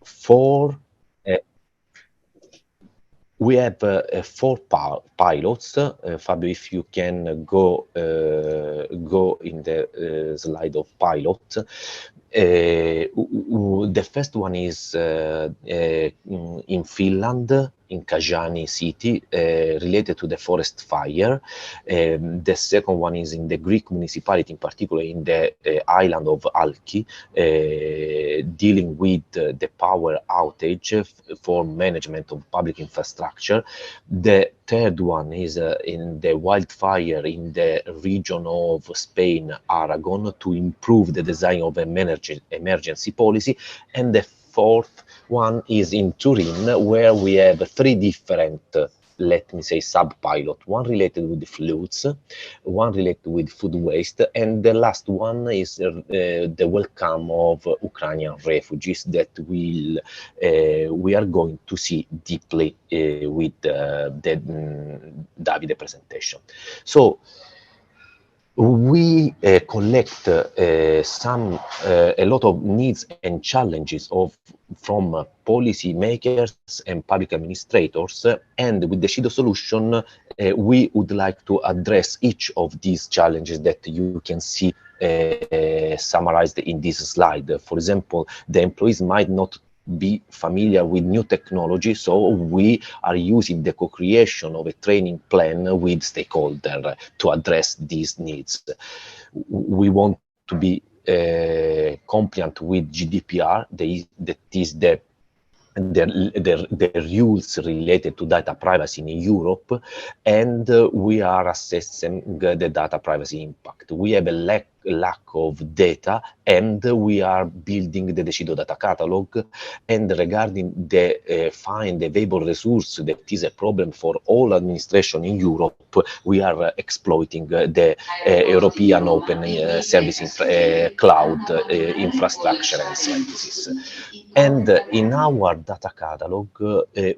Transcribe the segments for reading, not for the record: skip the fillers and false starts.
four. We have four pilots. Fabio, if you can go in the slide of pilot. The first one is in Finland, in Kajaani city, related to the forest fire. The second one is in the Greek municipality, in particular in the island of Alki, dealing with the power outage for management of public infrastructure. The third one is in the wildfire in the region of Spain, Aragon, to improve the design of emergency policy. And the fourth one is in Turin, where we have three different, let me say, sub-pilot, one related with the floods, one related with food waste, and the last one is the welcome of Ukrainian refugees that we are going to see deeply with the Davide presentation. So we collect a lot of needs and challenges from policy makers and public administrators, and with the DECIDO solution, we would like to address each of these challenges that you can see summarized in this slide. For example, the employees might not be familiar with new technology, so we are using the co-creation of a training plan with stakeholders to address these needs. We want to be compliant with GDPR, that is the rules related to data privacy in Europe, and we are assessing the data privacy impact. We have a lack of data, and we are building the DECIDO data catalog. And regarding the find available resource, that is a problem for all administration in Europe, we are exploiting the European Open Service Cloud infrastructure and services. And in our data catalog,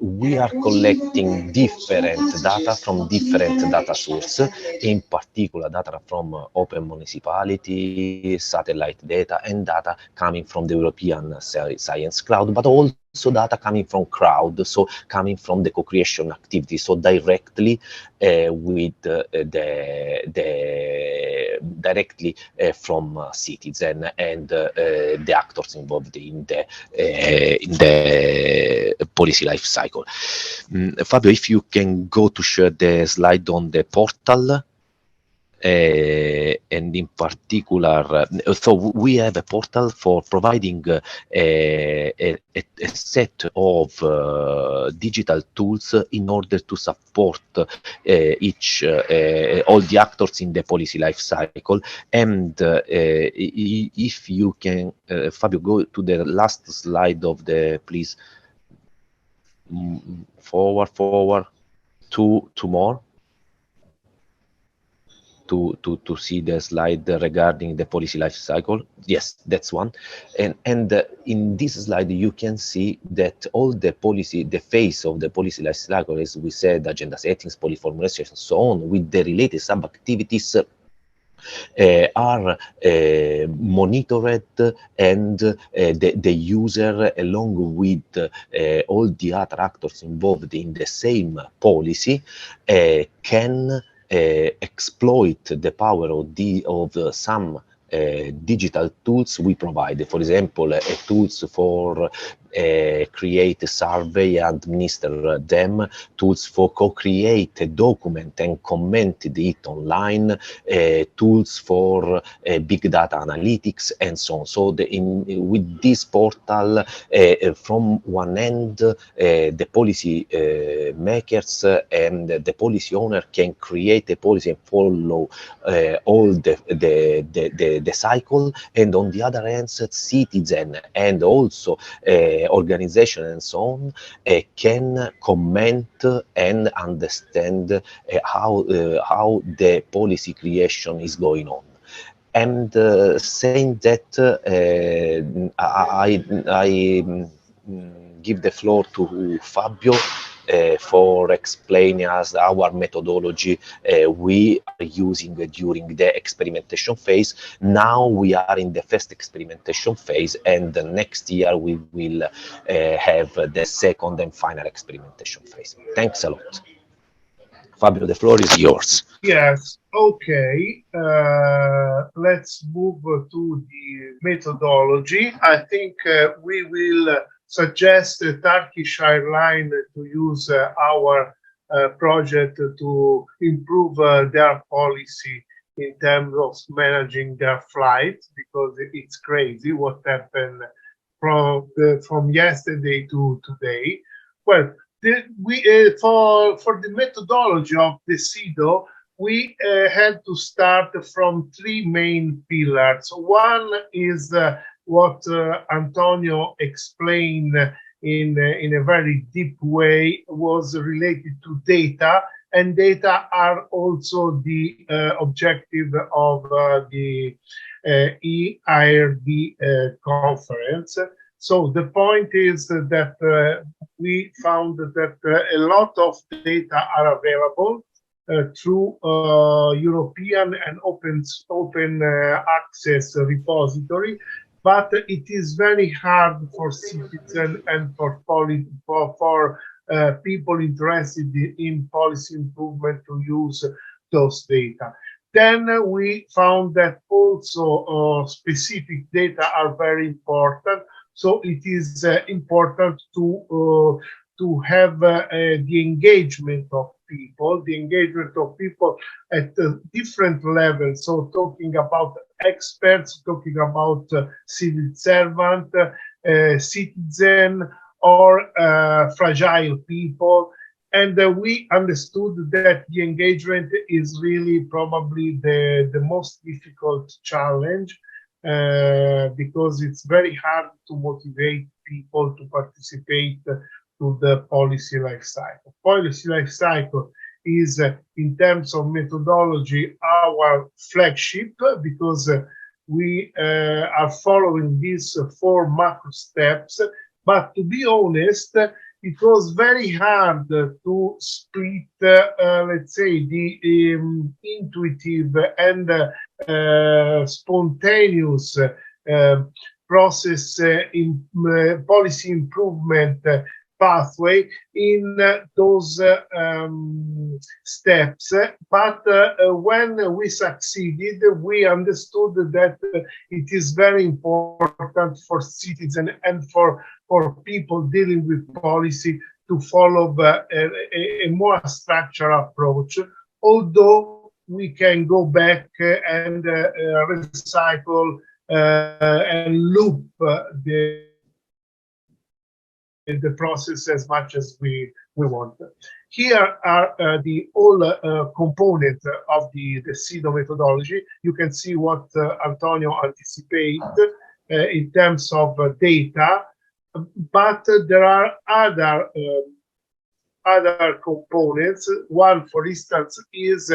we are collecting different data from different data sources, in particular data from open municipality, satellite data, and data coming from the European Science Cloud, but also data coming from crowd, so coming from the co-creation activity, so directly with directly from citizen and the actors involved in the policy life cycle. Fabio, if you can go to share the slide on the portal. And in particular, so we have a portal for providing a set of digital tools in order to support all the actors in the policy life cycle. And if you can, Fabio, go to the last slide of the, please, forward, two more. To see the slide regarding the policy life cycle. Yes, that's one. And in this slide, you can see that all the policy, the phase of the policy life cycle, as we said, agenda settings, policy formulation, and so on, with the related sub-activities, are monitored, and the user, along with all the other actors involved in the same policy, can exploit the power of some digital tools we provide. For example, tools for create a survey and administer them, tools for co-create a document and comment it online, tools for big data analytics, and so on. So with this portal, from one end, the policy makers and the policy owner can create a policy and follow all the cycle, and on the other hand, citizen and also organization and so on can comment and understand how the policy creation is going on. And saying that, I give the floor to Fabio for explaining us our methodology we are using during the experimentation phase. Now we are in the first experimentation phase, and next year we will have the second and final experimentation phase. Thanks a lot. Fabio, the floor is yours. Yes, okay. Let's move to the methodology. I think we will suggest Turkish Airlines to use our project to improve their policy in terms of managing their flights, because it's crazy what happened from yesterday to today. Well, for the methodology of DECIDO, we had to start from three main pillars. One is what Antonio explained in a very deep way, was related to data, and data are also the objective of the EIRD conference. So the point is that we found that a lot of data are available through European and open access repository, but it is very hard for citizens and for people interested in policy improvement to use those data. Then we found that also specific data are very important. So it is important to have the engagement of people, at different levels. So talking about experts, talking about civil servant, citizen, or fragile people. And we understood that the engagement is really probably the most difficult challenge, because it's very hard to motivate people to participate to the policy life cycle. Policy life cycle is, in terms of methodology, our flagship, because we are following these four macro steps. But to be honest, it was very hard to split, let's say, the intuitive and spontaneous process in policy improvement pathway in those steps. But when we succeeded, we understood that it is very important for citizens and for people dealing with policy to follow a more structured approach, although we can go back and recycle and loop the process as much as we want. Here are the all components of the DECIDO methodology. You can see what Antonio anticipated in terms of data, but there are other components. One, for instance, is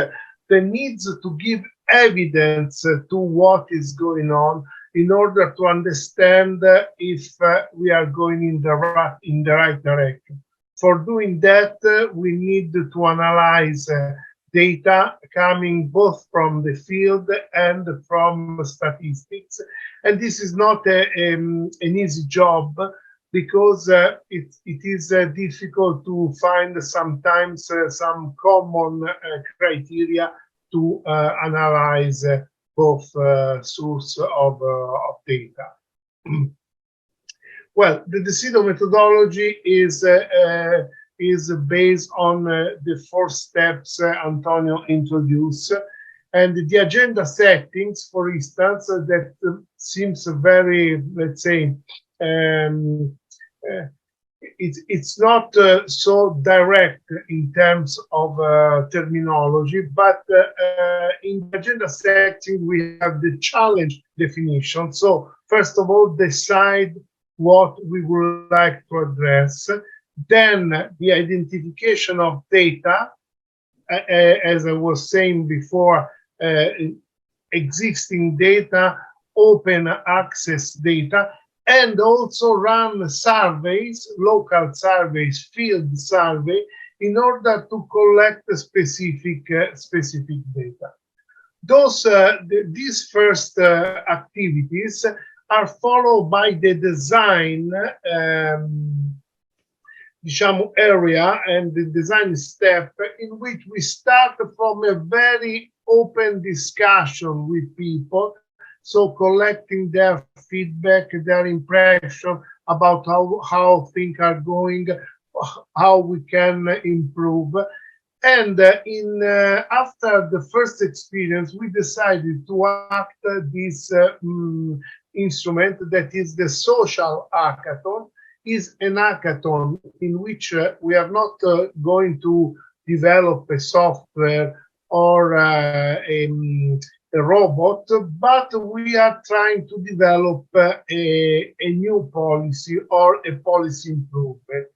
the needs to give evidence to what is going on in order to understand if we are going in the right direction. For doing that, we need to analyze data coming both from the field and from statistics. And this is not an easy job, because it is difficult to find sometimes some common criteria to analyze both source of data. Well, the DECIDO methodology is based on the four steps Antonio introduced, and the agenda settings, for instance, that seems very, let's say, it's not so direct in terms of terminology, but in the agenda setting we have the challenge definition. So first of all, decide what we would like to address. Then the identification of data, as I was saying before, existing data, open access data, and also run surveys, local surveys, field survey, in order to collect specific data. These first activities are followed by the design area and the design step, in which we start from a very open discussion with people, so collecting their feedback, their impression about how things are going, how we can improve. And after the first experience, we decided to act this instrument, that is the social hackathon. Is an hackathon in which we are not going to develop a software or a robot, but we are trying to develop a new policy or a policy improvement.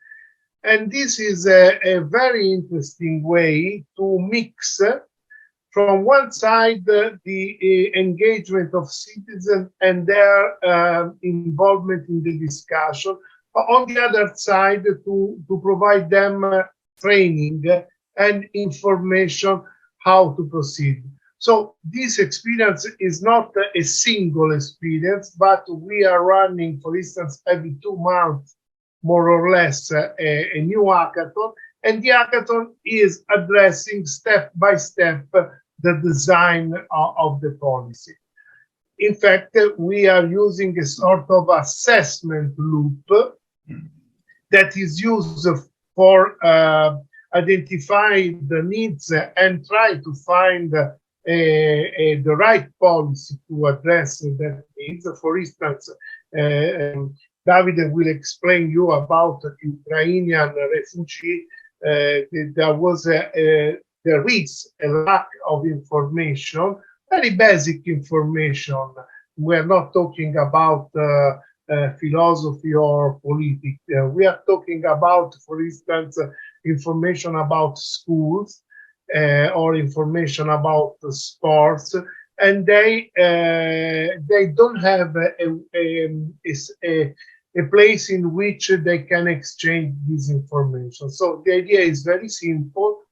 And this is a very interesting way to mix, from one side, the engagement of citizens and their involvement in the discussion. On the other side, to provide them training and information how to proceed. So this experience is not a single experience, but we are running, for instance, every 2 months, more or less, a new hackathon, and the hackathon is addressing step by step the design of the policy. In fact, we are using a sort of assessment loop that is used for identifying the needs and try to find the right policy to address that needs. For instance, Davide will explain you about the Ukrainian refugee. There is a lack of information, very basic information. We are not talking about philosophy or politics. We are talking about, for instance, information about schools or information about sports, and they don't have a place in which they can exchange this information. So the idea is very simple,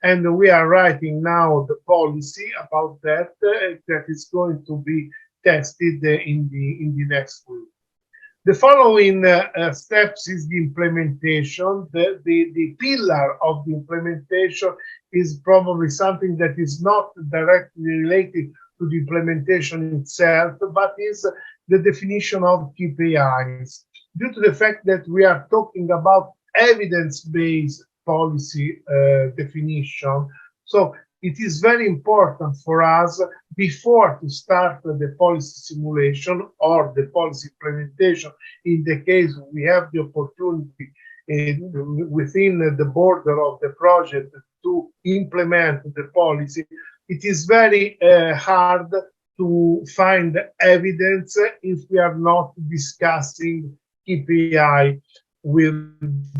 and we are writing now the policy about that that is going to be tested in the next week. The following steps is the implementation. The pillar of the implementation is probably something that is not directly related to the implementation itself, but is the definition of KPIs. Due to the fact that we are talking about evidence-based policy definition, so it is very important for us, before to start the policy simulation or the policy implementation, in the case we have the opportunity within the border of the project to implement the policy, it is very hard to find evidence if we are not discussing KPI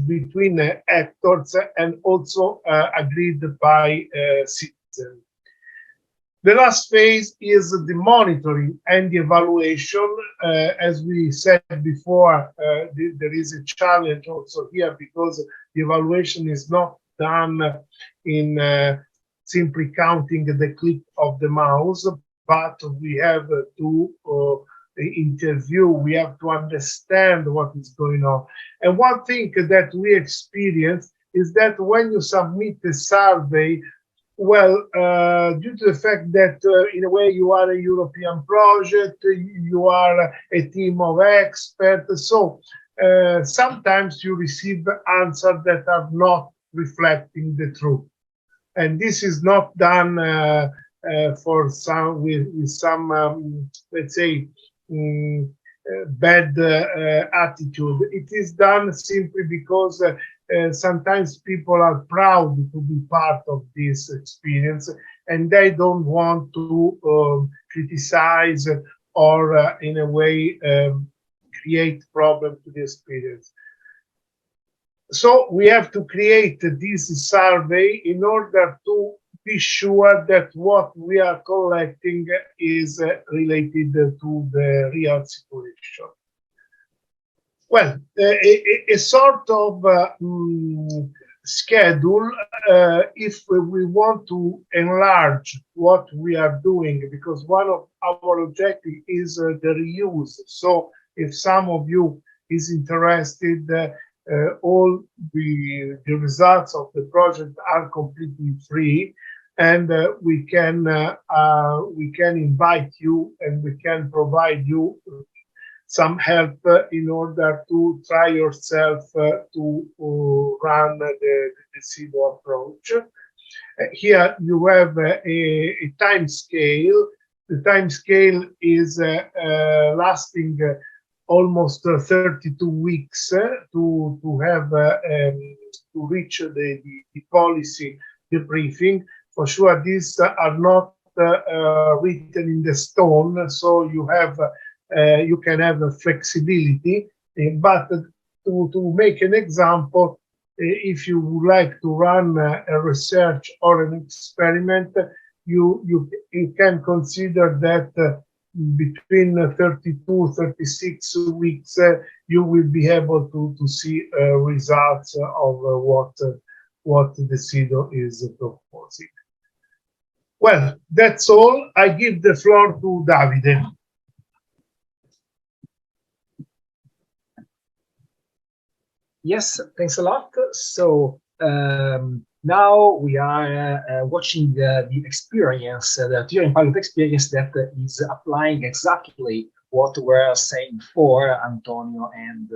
between actors and also agreed by citizens. The last phase is the monitoring and the evaluation. As we said before, there is a challenge also here, because the evaluation is not done in simply counting the click of the mouse, but we have to interview, we have to understand what is going on. And one thing that we experience is that when you submit a survey, well, due to the fact that in a way you are a European project, you are a team of experts, so sometimes you receive answers that are not reflecting the truth. And this is not done for some with some let's say bad attitude. It is done simply because sometimes people are proud to be part of this experience, and they don't want to criticize or in a way create problem to the experience. So we have to create this survey in order to be sure that what we are collecting is related to the real situation. Well, a sort of schedule if we want to enlarge what we are doing, because one of our objectives is the reuse. So if some of you is interested, all the results of the project are completely free, and we can invite you and we can provide you some help in order to try yourself to run the DECIDO approach. Here you have a time scale. The time scale is lasting almost 32 weeks to have to reach the policy debriefing. For sure, these are not written in the stone, so you have you can have a flexibility. But to make an example, if you would like to run a research or an experiment, you can consider that between 32, 36 weeks, you will be able to see results of what the DECIDO is proposing. Well, that's all. I give the floor to Davide. Yes, thanks a lot. So now we are watching the experience, the Turing pilot experience that is applying exactly what we were saying before, Antonio and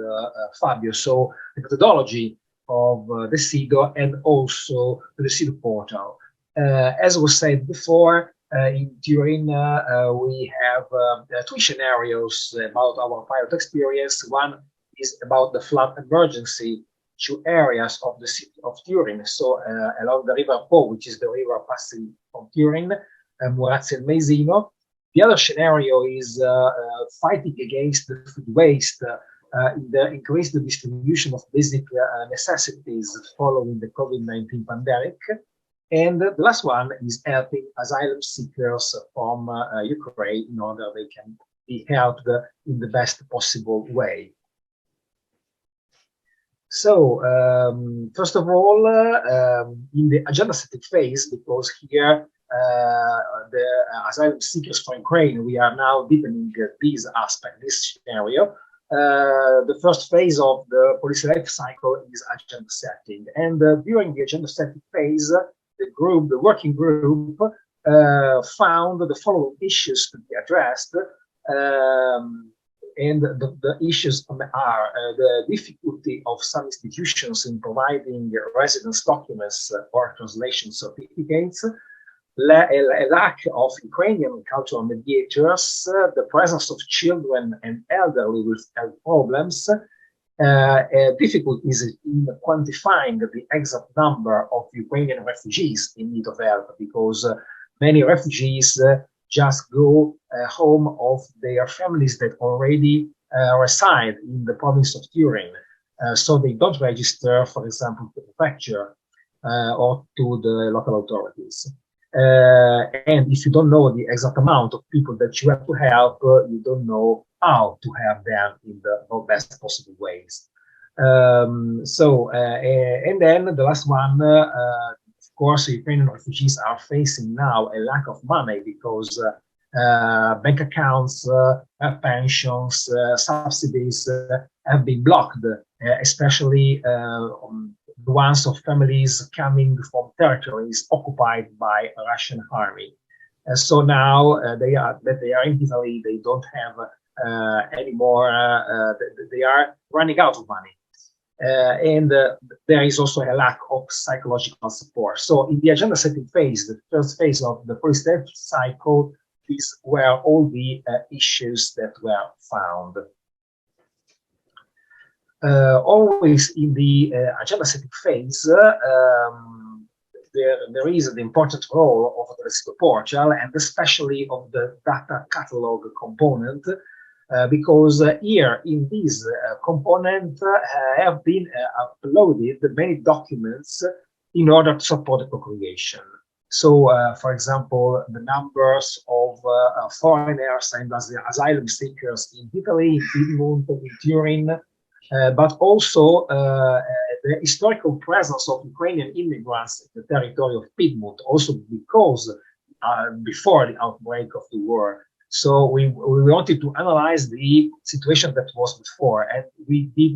Fabio. So the methodology of DECIDO and also the DECIDO portal. As was said before, in Turing, we have two scenarios about our pilot experience. One is about the flood emergency to areas of the city of Turin. So along the River Po, which is the river passing from Turin, Murazzi and Mesino. The other scenario is fighting against the food waste in the increased distribution of basic necessities following the COVID-19 pandemic. And the last one is helping asylum seekers from Ukraine in order they can be helped in the best possible way. So, first of all, in the agenda setting phase, because here the asylum seekers from Ukraine, we are now deepening this aspect, this scenario. The first phase of the policy life cycle is agenda setting. And during the agenda setting phase, the working group found the following issues to be addressed. And the issues are the difficulty of some institutions in providing residence documents or translation certificates, a lack of Ukrainian cultural mediators, the presence of children and elderly with health problems, difficulties in quantifying the exact number of Ukrainian refugees in need of help, because many refugees just go home of their families that already reside in the province of Turin. So they don't register, for example, to the prefecture or to the local authorities. And if you don't know the exact amount of people that you have to help, you don't know how to help them in the best possible ways. And then the last one, of course, Ukrainian refugees are facing now a lack of money because bank accounts, pensions, subsidies have been blocked, especially the ones of families coming from territories occupied by a Russian army. So now they are in Italy, they don't have anymore, they are running out of money. And there is also a lack of psychological support. So in the agenda setting phase, the first phase of the policy life cycle, these were all the issues that were found. Always in the agenda setting phase, there is the important role of the DECIDO portal, and especially of the data catalog component, because here in this component have been uploaded many documents in order to support the co-creation. So, for example, the numbers of foreigners and asylum seekers in Italy, in Piedmont, in Turin, but also the historical presence of Ukrainian immigrants in the territory of Piedmont, also because before the outbreak of the war. So we wanted to analyze the situation that was before, and we did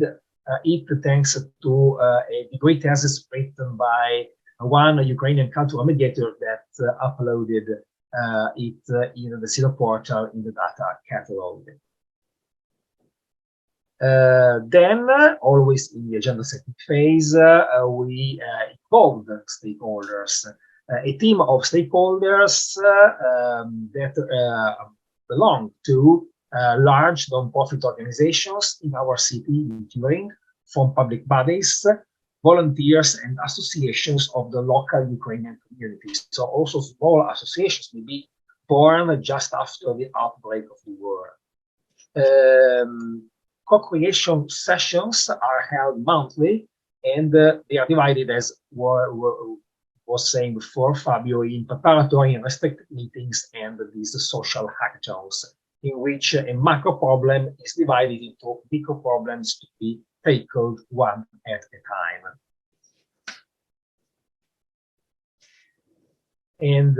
it thanks to a degree thesis written by one Ukrainian cultural mediator that uploaded it in the DICIDO portal in the data catalog. Then, always in the agenda setting phase, we involved stakeholders, a team of stakeholders that belong to large non-profit organizations in our city, in Turin, from public bodies, volunteers, and associations of the local Ukrainian communities. So also small associations may be born just after the outbreak of the war. Co-creation sessions are held monthly, and they are divided, as was saying before Fabio, in preparatory and restricted meetings and these social hackathons, in which a macro problem is divided into micro problems to be tackled one at a time. And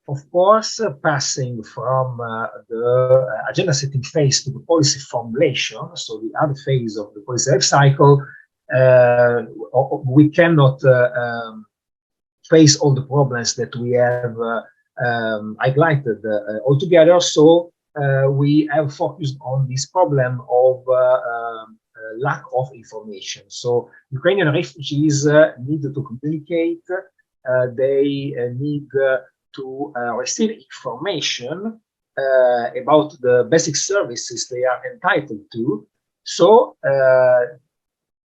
of course, passing from the agenda setting phase to the policy formulation, so the other phase of the policy life cycle, we cannot face all the problems that we have highlighted altogether. So we have focused on this problem of lack of information. So Ukrainian refugees need to communicate. They need to receive information about the basic services they are entitled to. So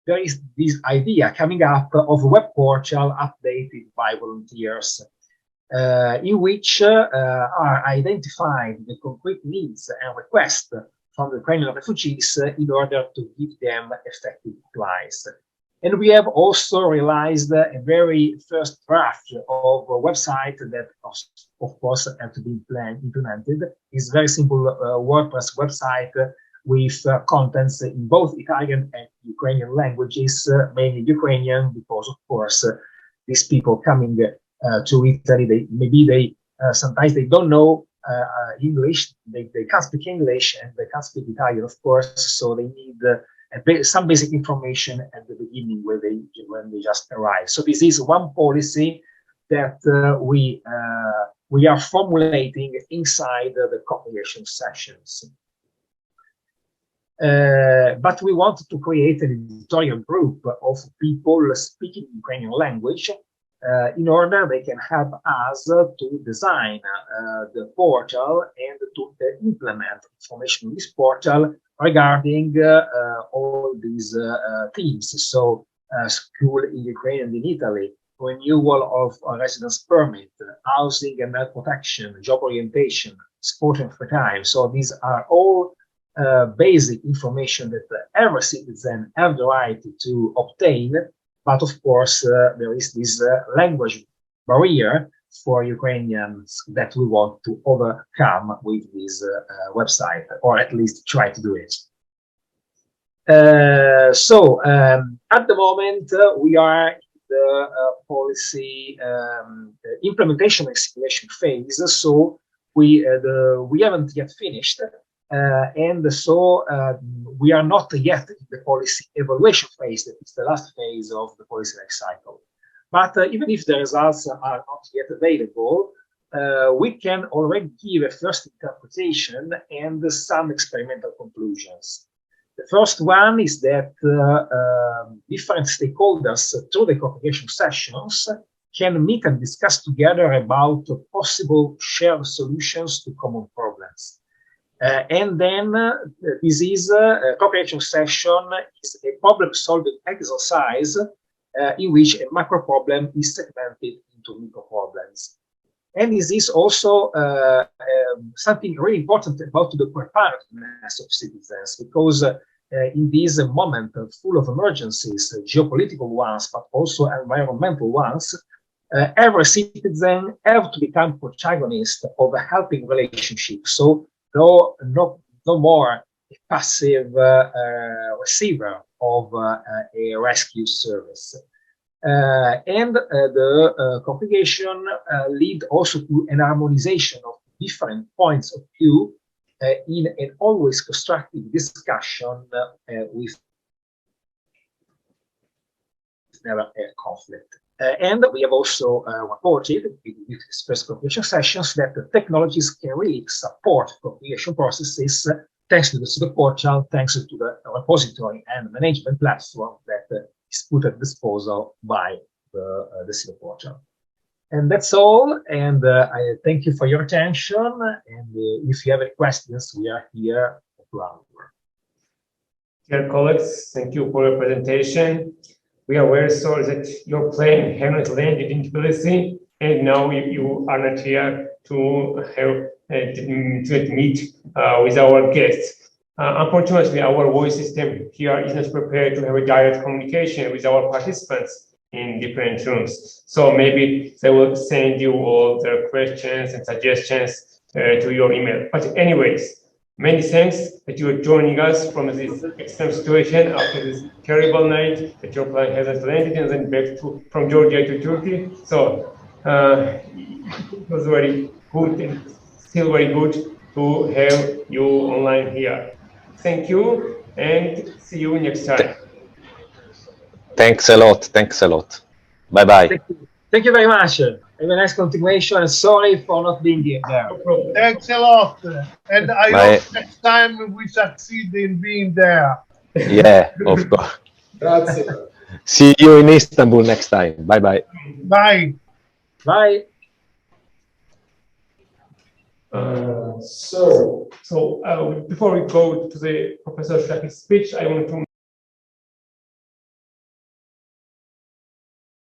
there is this idea coming up of a web portal updated by volunteers, in which are identified the concrete needs and requests from the Ukrainian refugees in order to give them effective replies. And we have also realized a very first draft of a website that, of course, have to be implemented. It's a very simple WordPress website with contents in both Italian and Ukrainian languages, mainly Ukrainian, because, of course, these people coming to Italy, sometimes they don't know English, they can't speak English, and they can't speak Italian, of course, so they need some basic information at the beginning when they just arrive. So this is one policy that we are formulating inside the co-creation sessions. But we wanted to create an editorial group of people speaking Ukrainian language in order they can help us to design the portal and to implement information in this portal regarding all these themes. So school in Ukraine and in Italy, renewal of a residence permit, housing and health protection, job orientation, sport and free time. So these are all basic information that every citizen has the right to obtain. But of course, there is this language barrier for Ukrainians that we want to overcome with this website, or at least try to do it. So at the moment, we are in the policy implementation and simulation phase. So we haven't yet finished. And so we are not yet in the policy evaluation phase, that is the last phase of the policy life cycle. But even if the results are not yet available, we can already give a first interpretation and some experimental conclusions. The first one is that different stakeholders through the co-creation sessions can meet and discuss together about possible shared solutions to common problems. And then this is a co-creation session is a problem-solving exercise in which a macro problem is segmented into micro problems. And this is also something really important about the preparedness of citizens, because in this moment full of emergencies, geopolitical ones, but also environmental ones, every citizen have to become protagonist of a helping relationship. So no more passive receiver of a rescue service. And the configuration lead also to an harmonization of different points of view in an always constructive discussion with never a conflict. And we have also reported with these first configuration sessions that the technologies can really support configuration processes thanks to the DICIDO portal, thanks to the repository and management platform that is put at disposal by the DICIDO portal. And that's all. And I thank you for your attention. And if you have any questions, we are here to answer. Dear colleagues, thank you for your presentation. We are very sorry that your plane has not landed in Tbilisi, and now you are not here to have to meet with our guests. Unfortunately, our voice system here is not prepared to have a direct communication with our participants in different rooms. So maybe they will send you all their questions and suggestions to your email. But anyways, many thanks that you are joining us from this extreme situation after this terrible night that your plane hasn't landed and then back from Georgia to Turkey. So it was very good and still very good to have you online here. Thank you and see you next time. Thanks a lot. Thanks a lot. Bye-bye. Thank you very much. Have a nice continuation, and sorry for not being there. No problem. Thanks a lot. And I hope next time we succeed in being there. Yeah, of course. Grazie. See you in Istanbul next time. Bye-bye. Bye. Bye. So before we go to the Professor Shaki's speech, I want to